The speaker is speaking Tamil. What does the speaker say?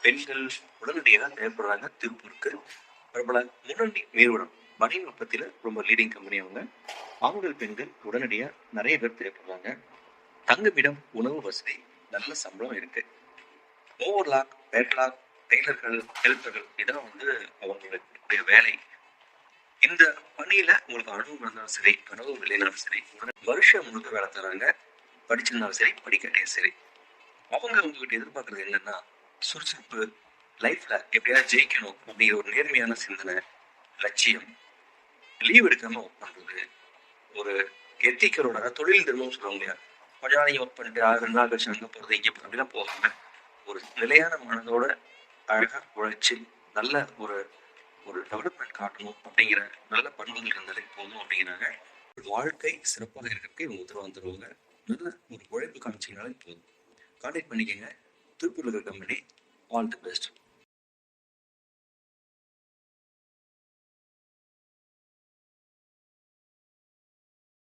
பெண்கள் உடனடியாக தேவைப்படுறாங்க. திருப்பூருக்கு பிரபல முன்னணி நிறுவனம் பனியன் உற்பத்தியில ரொம்ப லீடிங் கம்பெனி அவங்க. ஆண்கள் பெண்கள் உடனடியா நிறைய பேர் தேவைப்படுறாங்க. தங்குமிடம், உணவு வசதி, நல்ல சம்பளம் இருக்கு. ஓவர்லாக், பேட்லாக், டெய்லர்கள், ஹெல்ப்பர்கள் இதெல்லாம் அவங்களுடைய வேலை. இந்த பணியில உங்களுக்கு அனுபவம் இருந்தாலும் சரி, அனுபவம் இல்லைனாலும் சரி, வருஷம் முழுக்க வேலை தராங்க. படிச்சிருந்தாலும் சரி, படிக்காட்டியும் சரி. அவங்க உங்ககிட்ட எதிர்பார்க்கறது என்னன்னா, சுறுசுறுப்பு, லைஃப்ல எப்படியாவது ஜெயிக்கணும் அப்படிங்கிற ஒரு நேர்மையான சிந்தனை, லட்சியம், லீவ் எடுக்காம ஒர்க் பண்றது, ஒரு எத்திக்கலோட தொழில் திரும்பவும் சொல்லுவாங்க இல்லையா, கொஞ்ச நாள் நீங்க ஒர்க் பண்ணிட்டு 2 நாள் கழிச்சு அங்க போறது இங்க போறது அப்படிலாம் போகாம ஒரு நிலையான மனதோட அழகா உழைச்சு நல்ல ஒரு ஒரு டெவலப்மெண்ட் காட்டணும் அப்படிங்கிற நல்ல பண்புகள் இருந்தாலே போதும் அப்படிங்கிறாங்க. வாழ்க்கை சிறப்பாக இருக்கிறதுக்கு இவங்க உத்தரவாதம் தருவாங்க. நல்ல ஒரு உழைப்பு காமிச்சிங்கனாலே போதும். கான்டாக்ட் பண்ணிக்கங்க. திருப்பூர்ல இருக்கிற கம்பெனி. All the best.